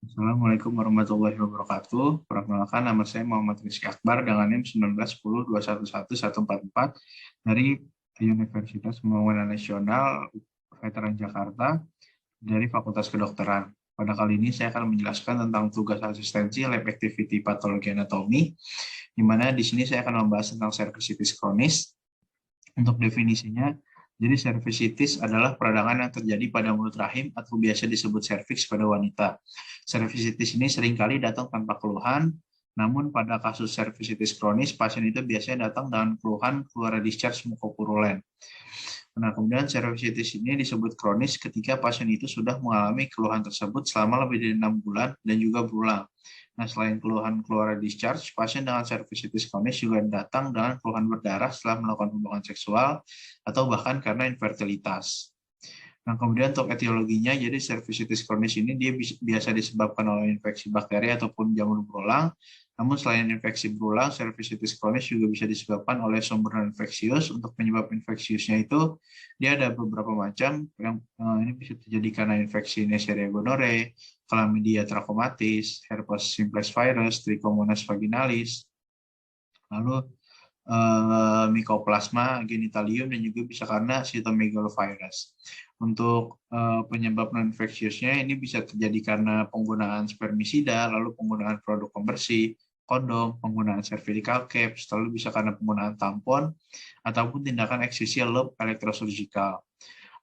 Assalamualaikum warahmatullahi wabarakatuh. Perkenalkan, nama saya Muhammad Rizky Akbar dengan NIM 1910211114 dari Universitas Pembangunan Nasional Veteran Jakarta dari Fakultas Kedokteran. Pada kali ini saya akan menjelaskan tentang tugas asistensi lab activity patologi anatomi, di mana di sini saya akan membahas tentang cervicitis kronis. Untuk definisinya, jadi cervicitis adalah peradangan yang terjadi pada mulut rahim atau biasa disebut cervix pada wanita. Cervicitis ini seringkali datang tanpa keluhan, namun pada kasus cervicitis kronis, pasien itu biasanya datang dengan keluhan keluar discharge mukopurulen. Nah, kemudian cervicitis ini disebut kronis ketika pasien itu sudah mengalami keluhan tersebut selama lebih dari 6 bulan dan juga berulang. Nah, selain keluhan keluar discharge, pasien dengan cervicitis kronis juga datang dengan keluhan berdarah setelah melakukan hubungan seksual atau bahkan karena infertilitas. Nah, kemudian untuk etiologinya, jadi cervicitis kronis ini dia biasa disebabkan oleh infeksi bakteri ataupun jamur berulang. Namun selain infeksi berulang, cervicitis kronis juga bisa disebabkan oleh sumber infeksius. Untuk penyebab infeksiusnya itu, dia ada beberapa macam. Yang ini bisa terjadi karena infeksi Neisseria gonorrhoeae, Chlamydia trachomatis, herpes simplex virus, Trichomonas vaginalis, lalu Mycoplasma genitalium, dan juga bisa karena cytomegalovirus. Untuk penyebab non-infeksiusnya ini bisa terjadi karena penggunaan spermisida, lalu penggunaan produk pembersih, kondom, penggunaan cervical caps, lalu bisa karena penggunaan tampon, ataupun tindakan eksisial loop elektrosurgical.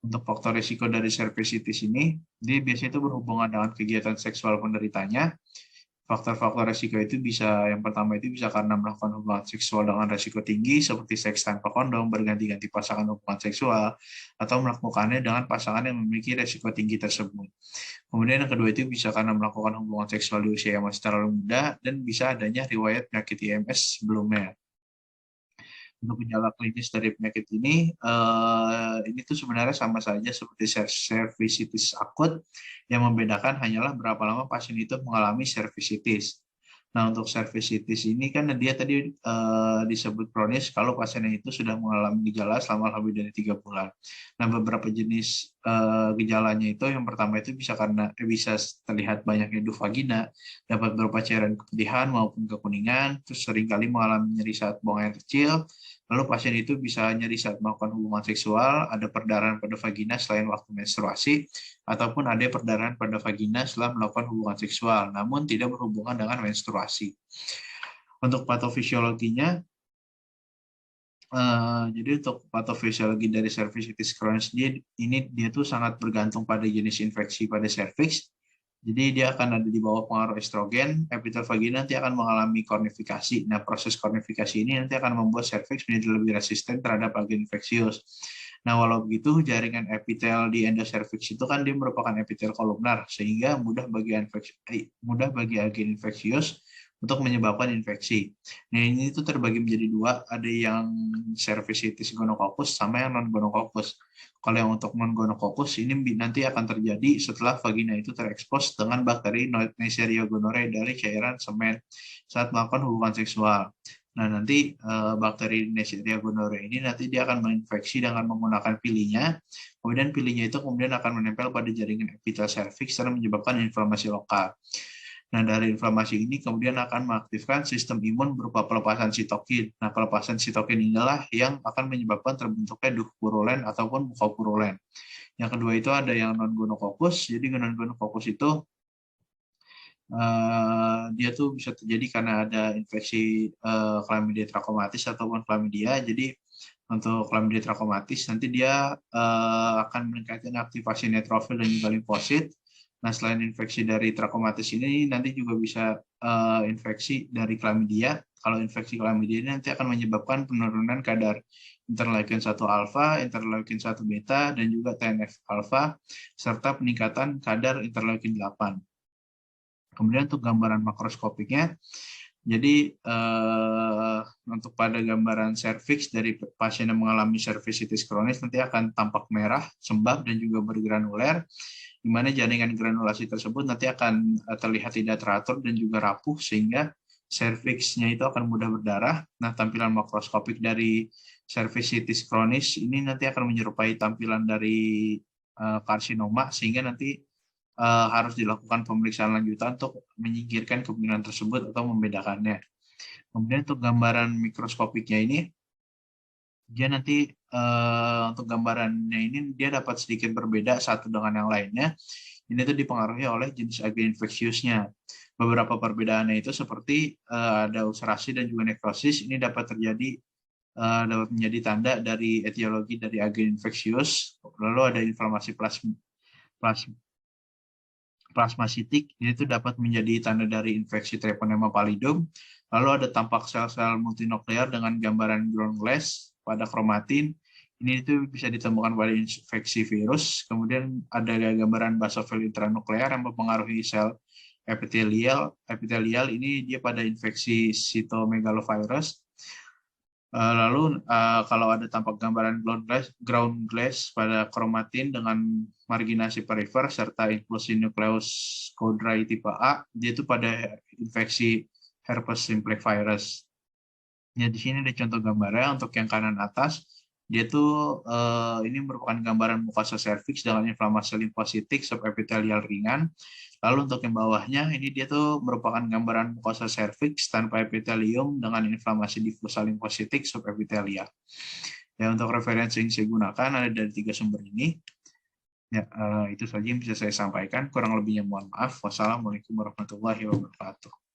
Untuk faktor risiko dari cervicitis ini, dia biasanya itu berhubungan dengan kegiatan seksual penderitanya. Faktor-faktor resiko itu bisa, yang pertama itu bisa karena melakukan hubungan seksual dengan resiko tinggi seperti seks tanpa kondom, berganti-ganti pasangan hubungan seksual, atau melakukannya dengan pasangan yang memiliki resiko tinggi tersebut. Kemudian yang kedua itu bisa karena melakukan hubungan seksual di usia yang masih terlalu muda, dan bisa adanya riwayat penyakit IMS sebelumnya. Untuk gejala klinis dari penyakit ini tuh sebenarnya sama saja seperti cervicitis akut. Yang membedakan hanyalah berapa lama pasien itu mengalami cervicitis. Nah, untuk cervicitis ini kan dia tadi disebut kronis kalau pasiennya itu sudah mengalami gejala selama lebih dari 3 bulan. Nah, beberapa jenis gejalanya itu, yang pertama itu bisa bisa terlihat banyaknya duh vagina, dapat berupa cairan keputihan maupun kekuningan, terus seringkali mengalami nyeri saat buang air kecil. Lalu pasien itu bisa nyeri saat melakukan hubungan seksual, ada perdarahan pada vagina selain waktu menstruasi, ataupun ada perdarahan pada vagina setelah melakukan hubungan seksual, namun tidak berhubungan dengan menstruasi. Untuk patofisiologinya, jadi untuk patofisiologi dari cervicitis crohns dia tuh sangat bergantung pada jenis infeksi pada cervix. Jadi dia akan ada di bawah pengaruh estrogen, epitel vagina nanti akan mengalami kornifikasi. Nah, proses kornifikasi ini nanti akan membuat cervix menjadi lebih resisten terhadap agen infeksius. Nah, walau begitu, jaringan epitel di endocervix itu kan dia merupakan epitel kolumnar, sehingga mudah bagi agen infeksius untuk menyebabkan infeksi. Nah, ini tuh terbagi menjadi dua, ada yang cervicitis gonococcus sama yang non-gonococcus. Kalau yang untuk non-gonococcus ini nanti akan terjadi setelah vagina itu terekspos dengan bakteri Neisseria gonorrhoeae dari cairan semen saat melakukan hubungan seksual. Nah, nanti bakteri Neisseria gonorrhoeae ini nanti dia akan menginfeksi dengan menggunakan pilinya. Kemudian pilinya itu kemudian akan menempel pada jaringan epitel cervix dan menyebabkan inflamasi lokal. Nah, dari inflamasi ini kemudian akan mengaktifkan sistem imun berupa pelepasan sitokin. Nah, pelepasan sitokin inilah yang akan menyebabkan terbentuknya duh purulen ataupun mukopurulen. Yang kedua itu ada yang non-gonococcus. Jadi non-gonococcus itu dia tuh bisa terjadi karena ada infeksi Chlamydia trachomatis ataupun chlamydia. Jadi untuk Chlamydia trachomatis nanti dia akan meningkatkan aktivasi neutrofil dan juga limfosit. Nah, selain infeksi dari trachomatis ini nanti juga bisa infeksi dari chlamydia. Kalau infeksi chlamydia ini nanti akan menyebabkan penurunan kadar interleukin 1 alfa, interleukin 1 beta, dan juga TNF alfa, serta peningkatan kadar interleukin 8. Kemudian untuk gambaran makroskopiknya, jadi untuk pada gambaran serviks dari pasien yang mengalami cervicitis kronis nanti akan tampak merah, sembab, dan juga bergranuler, di mana jaringan granulasi tersebut nanti akan terlihat tidak teratur dan juga rapuh, sehingga serviksnya itu akan mudah berdarah. Nah, tampilan makroskopik dari cervicitis kronis ini nanti akan menyerupai tampilan dari karsinoma, sehingga nanti harus dilakukan pemeriksaan lanjutan untuk menyingkirkan kemungkinan tersebut atau membedakannya. Kemudian untuk gambaran mikroskopiknya ini, dia nanti untuk gambarannya ini dia dapat sedikit berbeda satu dengan yang lainnya. Ini tuh dipengaruhi oleh jenis agen infeksiusnya. Beberapa perbedaannya itu seperti ada ulcerasi dan juga nekrosis. Ini dapat terjadi dapat menjadi tanda dari etiologi dari agen infeksius. Lalu ada inflamasi plasmasitik, ini itu dapat menjadi tanda dari infeksi Treponema pallidum. Lalu ada tampak sel-sel multinuklear dengan gambaran ground glass pada kromatin. Ini itu bisa ditemukan pada infeksi virus. Kemudian ada gambaran basofil intranuklear yang mempengaruhi sel epitelial. Ini dia pada infeksi cytomegalovirus. Lalu kalau ada tampak gambaran ground glass pada kromatin dengan marginasi perifer serta inklusi nukleus Cowdray tipe A, dia itu pada infeksi herpes simplex virus. Ya, di sini ada contoh gambarnya. Untuk yang kanan atas, dia tuh ini merupakan gambaran mukosa serviks dengan inflamasi limfositik subepitelial ringan. Lalu untuk yang bawahnya, ini dia tuh merupakan gambaran mukosa serviks tanpa epitelium dengan inflamasi difusa limfositik subepitelial. Ya, untuk referensi yang saya gunakan ada dari 3 sumber ini. Ya, itu saja yang bisa saya sampaikan. Kurang lebihnya mohon maaf. Wassalamualaikum warahmatullahi wabarakatuh.